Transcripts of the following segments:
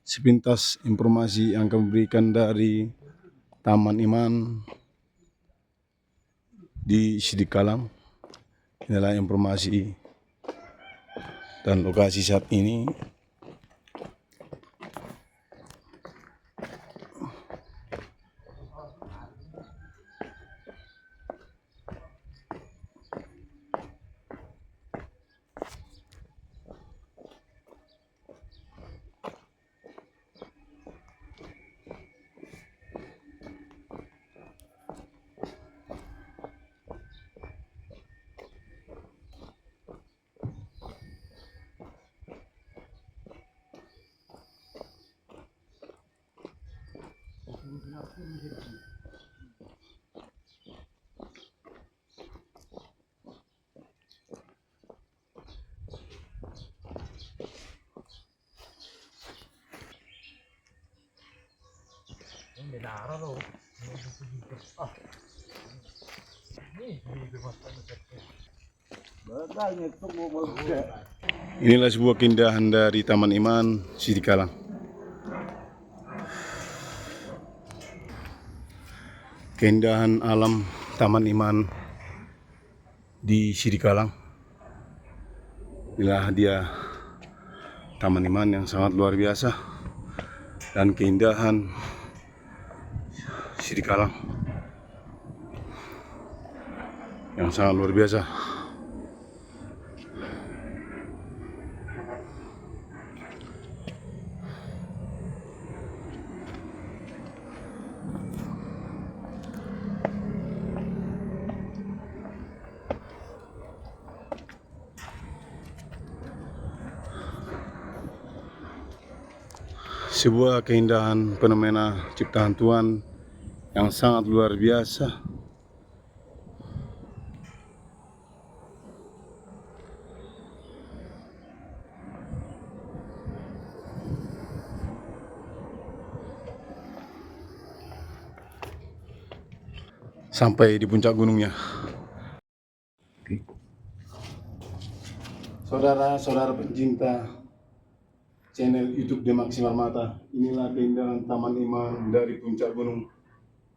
Sepintas informasi yang kami berikan dari Taman Iman di Sidikalang. Inilah informasi dan lokasi saat ini. Inilah sebuah keindahan dari Taman Iman Sidikalang. Keindahan alam Taman Iman di Sidikalang. Inilah dia Taman Iman yang sangat luar biasa dan keindahan Sidikalang yang sangat luar biasa. Sebuah keindahan fenomena ciptaan Tuhan yang sangat luar biasa. Sampai di puncak gunungnya. Saudara-saudara pencinta channel YouTube Demaksimal Mata, inilah keindahan Taman Iman dari puncak gunung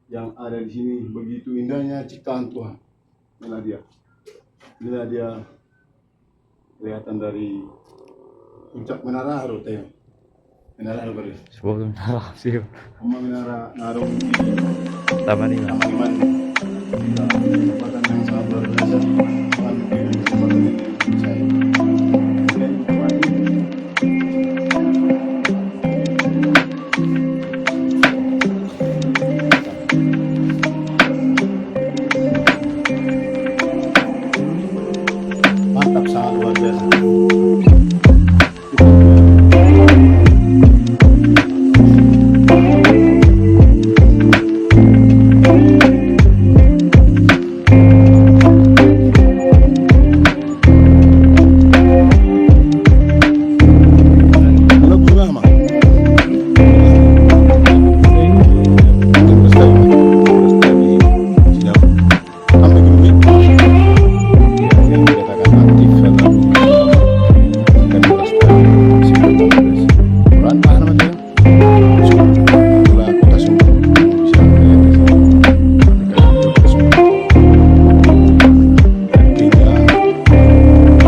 yang ada di sini. Begitu indahnya ciptaan Tuhan. Inilah dia kelihatan dari puncak menara Haruteo. Menara Haruteo. Sebuah menara sih. Menara Narung Taman Iman. Taman Iman. Kesempatan yang sangat luar biasa. Tuhan berikan kesempatan ini untuk saya. Mantap, sangat luar biasa. Halo Bu Rahma. Sampai gunung ini. Yang dikatakan aktif dalam dan Rantah namanya. Itulah kota Sumber. Bisa melihat di sini. Dekat kota Sumber. Dan keindahan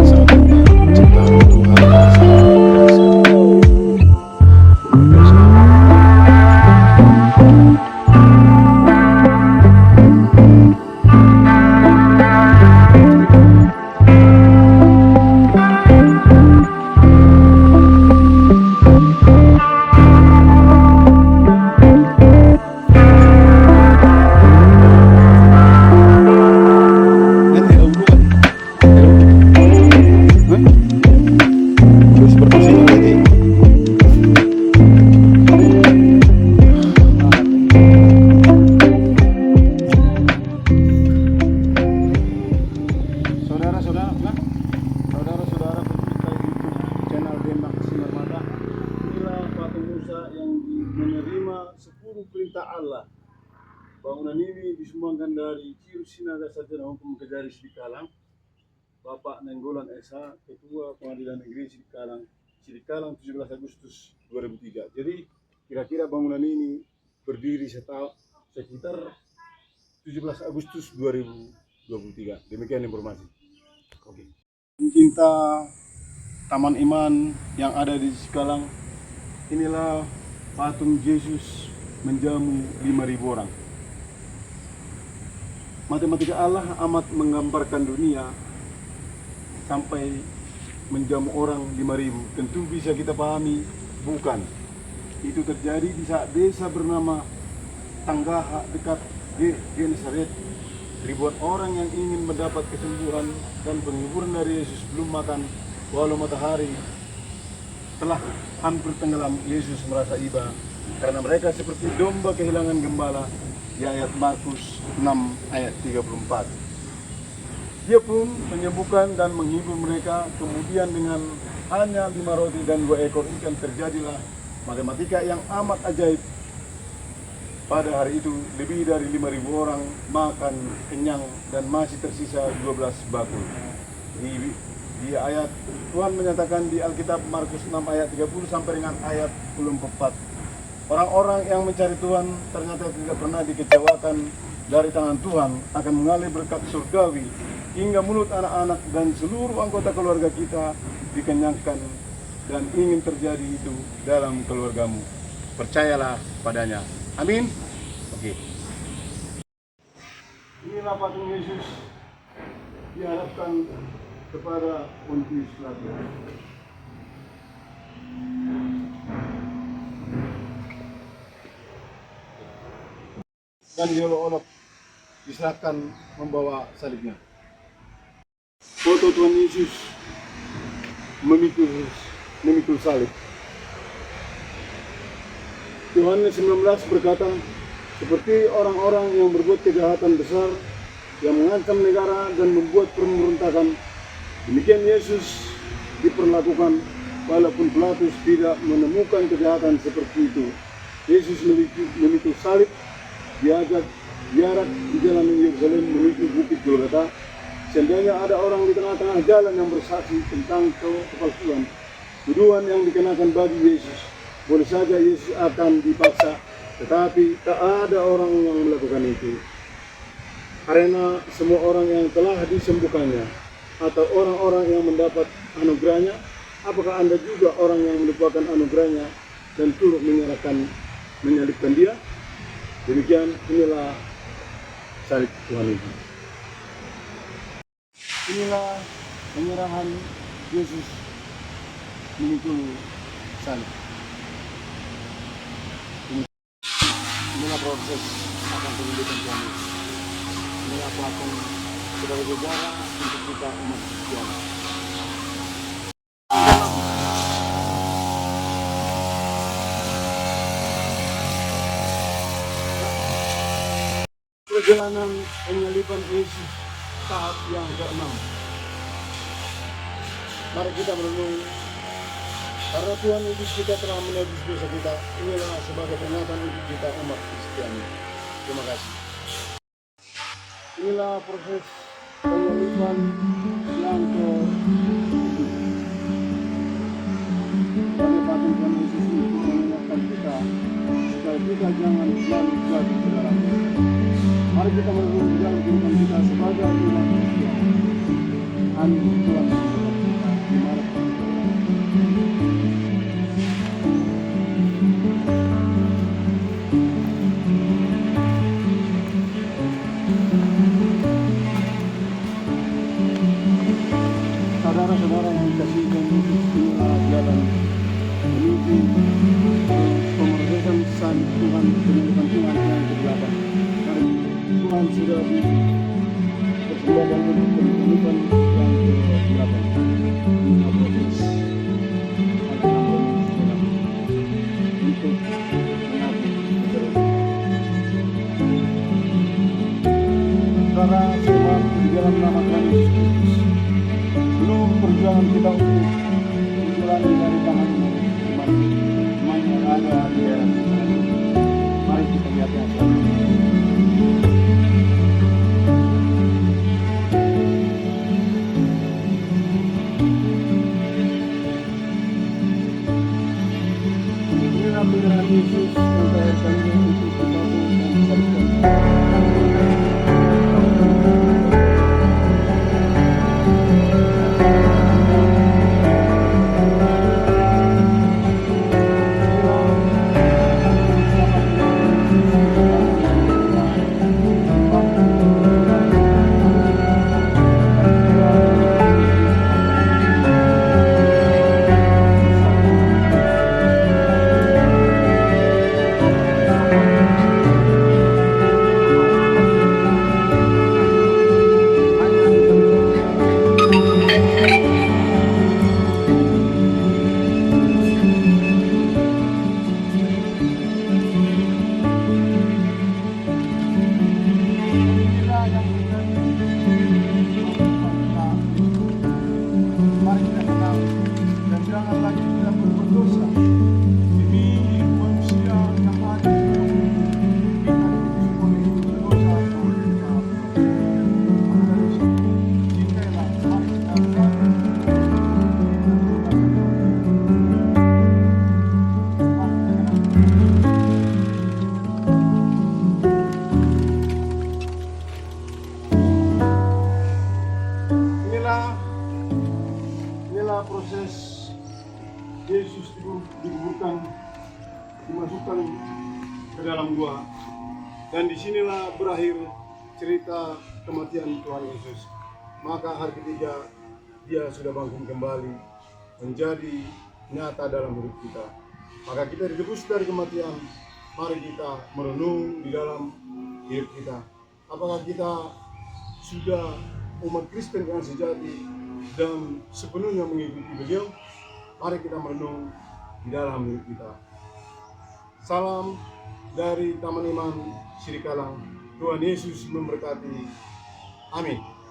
sangat ciptaan Tuhan sangat biasa. Saudara-saudara pencinta YouTube channel Demaksimal Mata, inilah patung Musa yang menerima 10 perintah Allah. Bangunan ini disumbangkan dari Ciru Sinaga Sarjana Hukum Kejari Sidikalang, Bapak Nenggolan SH, Ketua Pengadilan Negeri Sidikalang, Sidikalang 17 Agustus 2003. Jadi kira-kira bangunan ini berdiri sekitar 17 Agustus 2023. Demikian informasi. Oke. Pencinta Taman Iman yang ada di Sikalang, inilah patung Yesus menjamu 5.000 orang. Matematika Allah amat menggambarkan dunia sampai menjamu orang 5.000. Tentu bisa kita pahami, bukan. Itu terjadi di saat desa bernama Tanggaha dekat Genesaret. Ribuan orang yang ingin mendapat kesembuhan dan penghiburan dari Yesus belum makan walau matahari telah hampir tenggelam. Yesus merasa iba karena mereka seperti domba kehilangan gembala di ayat Markus 6 ayat 34. Dia pun menyembuhkan dan menghibur mereka. Kemudian dengan hanya 5 roti dan 2 ekor ikan terjadilah matematika yang amat ajaib. Pada hari itu lebih dari 5.000 orang makan kenyang dan masih tersisa 12 bakul. Di ayat Tuhan menyatakan di Alkitab Markus 6 ayat 30 sampai dengan ayat 24. Orang-orang yang mencari Tuhan ternyata tidak pernah dikecewakan dari tangan Tuhan, akan mengalir berkat surgawi hingga mulut anak-anak dan seluruh anggota keluarga kita dikenyangkan, dan ingin terjadi itu dalam keluargamu. Percayalah padanya. Amin. Oke. Inilah patung Yesus diharapkan kepada Pontius Pilatus. Dan diolok-olok diserahkan membawa salibnya. Foto Tuhan Yesus memikul salib. Yohanes 19 berkata, seperti orang-orang yang berbuat kejahatan besar, yang mengancam negara dan membuat pemberontakan, demikian Yesus diperlakukan, walaupun Pilatus tidak menemukan kejahatan seperti itu. Yesus memikul salib, diajak jarak di jalan Yerusalem menuju Bukit Golgota. Seandainya ada orang di tengah-tengah jalan yang bersaksi tentang kepalsuan tuduhan yang dikenakan bagi Yesus, boleh saja Yesus akan dipaksa, tetapi tak ada orang yang melakukan itu. Karena semua orang yang telah disembuhkannya atau orang-orang yang mendapat anugerahnya, apakah Anda juga orang yang melupakan anugerahnya dan turut menyalibkan dia? Demikian, inilah salib Tuhan itu. Inilah penyerahan Yesus memikul salib. Inilah proses akan pendidikan Tuhan Yesus. Inilah patung sebagai sejarah untuk kita umat Kristian. Perjalanan penyaliban Yesus tahap yang ke-6. Mari kita merenung, karena Tuhan Yesus kita telah menebus dosa kita. Inilah sebagai peringatan untuk kita umat Kristiani. Terima kasih. Inilah proses penyaliban yang ke-7. Pada patung Tuhan Yesus itu mengingatkan kita supaya kita jangan selalu jatuh ke dalam dosa. Mari kita merenung dalam kehidupan kita sebagai umat Kristian. Amin. Tuhan kita dimarahkan. Saudara-saudara yang dikasihi Tuhan Yesus, inilah jalan menuju pemrosesan salib Tuhan, penyaliban Tuhan yang ke-8. Tuhan sudah dipersembahkan untuk penyaliban yang ke-8. Inilah proses untuk mengaku keseluruhan. Saudara semua di dalam nama Tuhan Yesus Kristus, belum perjuangan kita untuk menjalani dari tangan iman yang ada di dalam kita. Mari kita lihat yang selanjutnya. penyerahan Yesus yang dilahirkannya untuk ditanggung dan disalibkan. Mari kita tenang dan jangan lagi kita berbuat dosa demi manusia yang ada di dalam kita oleh dosa cintailah, mari kita inilah proses Yesus dikuburkan, dimasukkan ke dalam gua, dan disinilah berakhir cerita kematian Tuhan Yesus. Maka hari ketiga dia sudah bangkit kembali menjadi nyata dalam hidup kita. Maka kita ditebus dari kematian. Mari kita merenung di dalam hidup kita. Apakah kita sudah umat Kristen yang sejati dan sepenuhnya mengikuti beliau? Mari kita merenung di dalam hidup kita. Salam dari Taman Iman Sirikalang. Tuhan Yesus memberkati. Amin.